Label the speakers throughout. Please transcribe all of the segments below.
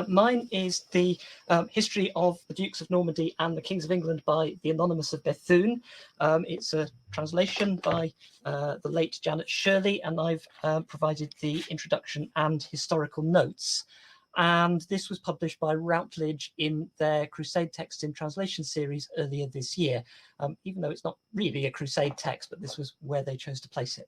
Speaker 1: Mine is the history of the Dukes of Normandy and the Kings of England by the Anonymous of Bethune. It's a translation by the late Janet Shirley, and I've provided the introduction and historical notes. And this was published by Routledge in their Crusade Text in Translation series earlier this year, even though it's not really a Crusade text, but this was where they chose to place it.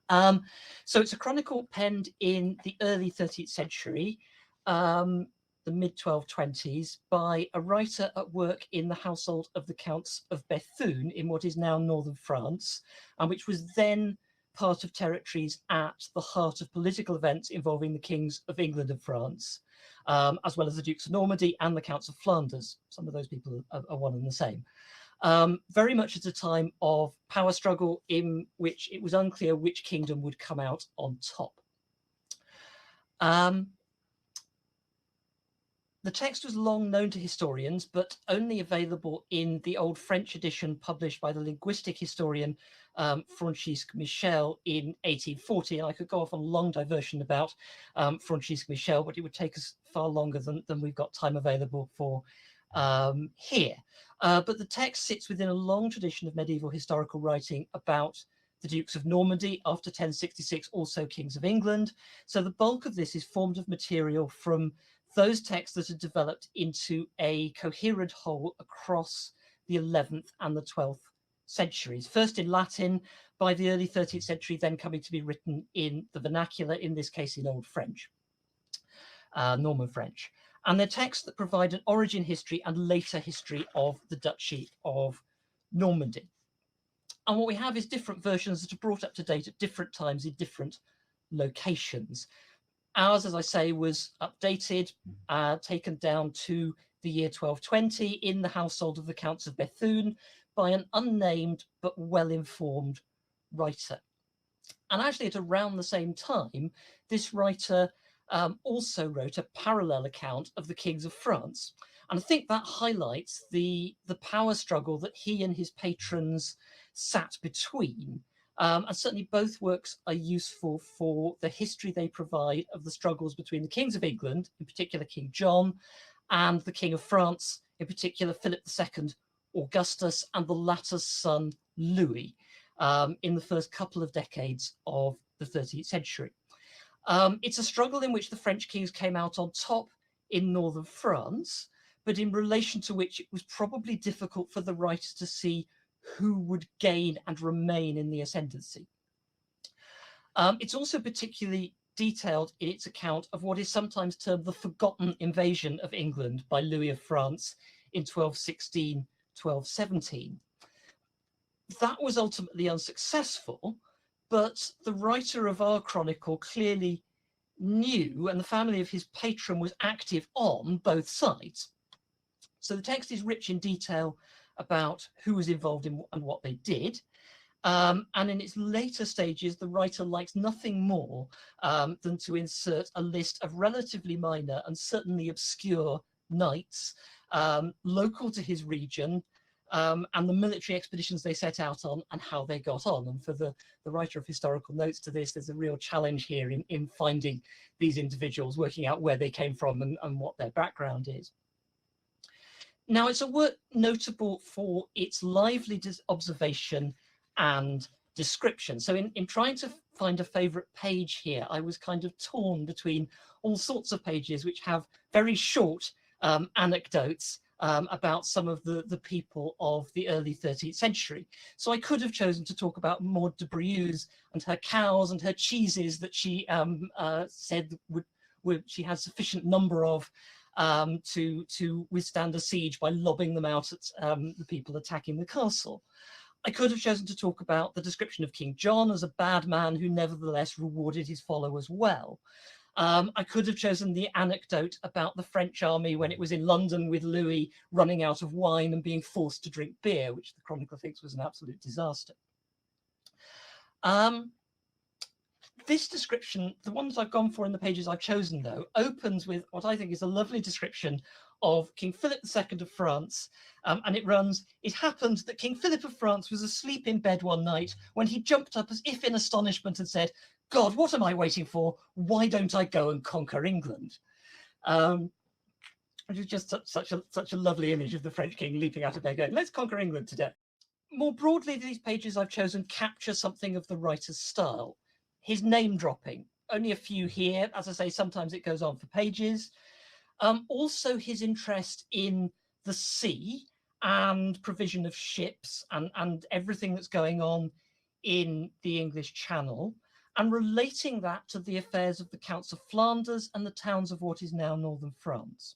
Speaker 1: So it's a chronicle penned in the early 13th century, the mid-1220s, by a writer at work in the household of the Counts of Bethune in what is now northern France, and which was then part of territories at the heart of political events involving the Kings of England and France, as well as the Dukes of Normandy and the Counts of Flanders. Some of those people are one and the same. Very much at a time of power struggle in which it was unclear which kingdom would come out on top. The text was long known to historians, but only available in the old French edition published by the linguistic historian Francisque Michel in 1840. And I could go off on a long diversion about Francisque Michel, but it would take us far longer than we've got time available for here. But the text sits within a long tradition of medieval historical writing about the Dukes of Normandy, after 1066 also Kings of England. So the bulk of this is formed of material from those texts that are developed into a coherent whole across the 11th and the 12th centuries. First in Latin by the early 13th century, then coming to be written in the vernacular, in this case in Old French, Norman French. And they're texts that provide an origin history and later history of the Duchy of Normandy. And what we have is different versions that are brought up to date at different times in different locations. Ours, as I say, was updated, taken down to the year 1220 in the household of the Counts of Bethune by an unnamed but well-informed writer. And actually at around the same time, this writer also wrote a parallel account of the Kings of France. And I think that highlights the power struggle that he and his patrons sat between. And certainly both works are useful for the history they provide of the struggles between the Kings of England, in particular King John, and the King of France, in particular Philip II Augustus, and the latter's son Louis, in the first couple of decades of the 13th century. It's a struggle in which the French kings came out on top in northern France, but in relation to which it was probably difficult for the writer to see who would gain and remain in the ascendancy. It's also particularly detailed in its account of what is sometimes termed the forgotten invasion of England by Louis of France in 1216, 1217. That was ultimately unsuccessful, but the writer of our chronicle clearly knew, and the family of his patron was active on both sides. So the text is rich in detail about who was involved in and what they did. And in its later stages, the writer likes nothing more than to insert a list of relatively minor and certainly obscure knights local to his region, and the military expeditions they set out on and how they got on. And for the writer of historical notes to this, there's a real challenge here in finding these individuals, working out where they came from and what their background is. Now, it's a work notable for its lively observation and description. So in trying to find a favorite page here, I was kind of torn between all sorts of pages which have very short anecdotes about some of the people of the early 13th century. So I could have chosen to talk about Maud de Briouze and her cows and her cheeses that she said she had sufficient number of to withstand a siege by lobbing them out at the people attacking the castle. I could have chosen to talk about the description of King John as a bad man who nevertheless rewarded his followers well. I could have chosen the anecdote about the French army when it was in London with Louis running out of wine and being forced to drink beer, which the chronicler thinks was an absolute disaster. This description, the ones I've gone for in the pages I've chosen, though, opens with what I think is a lovely description of King Philip II of France. And it runs, "It happened that King Philip of France was asleep in bed one night when he jumped up as if in astonishment and said, 'God, what am I waiting for? Why don't I go and conquer England?'" Which is just such a lovely image of the French king leaping out of bed going, let's conquer England today. More broadly, these pages I've chosen capture something of the writer's style. His name dropping, only a few here. As I say, sometimes it goes on for pages. Also his interest in the sea and provision of ships and everything that's going on in the English Channel, and relating that to the affairs of the Counts of Flanders and the towns of what is now northern France.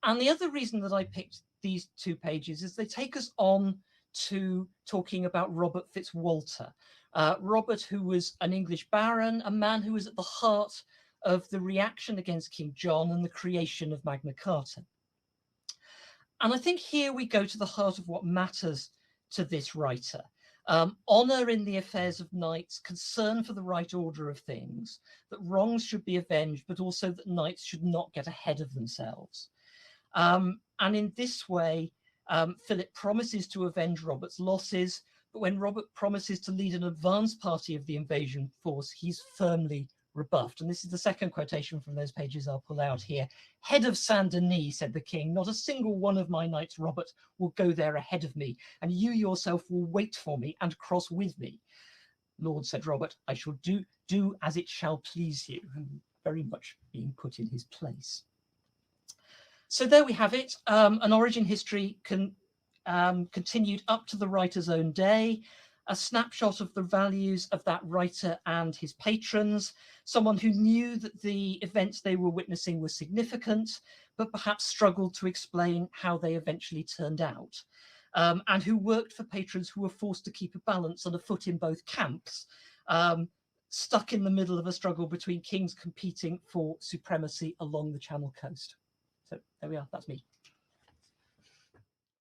Speaker 1: And the other reason that I picked these two pages is they take us on to talking about Robert Fitzwalter. Robert, who was an English baron, a man who was at the heart of the reaction against King John and the creation of Magna Carta. And I think here we go to the heart of what matters to this writer. Honour in the affairs of knights, concern for the right order of things, that wrongs should be avenged, but also that knights should not get ahead of themselves. And in this way, Philip promises to avenge Robert's losses, but when Robert promises to lead an advance party of the invasion force, he's firmly rebuffed. And this is the second quotation from those pages I'll pull out here. Head of Saint Denis, said the king, not a single one of my knights, Robert, will go there ahead of me, and you yourself will wait for me and cross with me. Lord, said Robert, I shall do as it shall please you, and very much being put in his place. So there we have it, an origin history continued up to the writer's own day, a snapshot of the values of that writer and his patrons, someone who knew that the events they were witnessing were significant, but perhaps struggled to explain how they eventually turned out, and who worked for patrons who were forced to keep a balance on a foot in both camps, stuck in the middle of a struggle between kings competing for supremacy along the Channel coast. So there we are, that's me.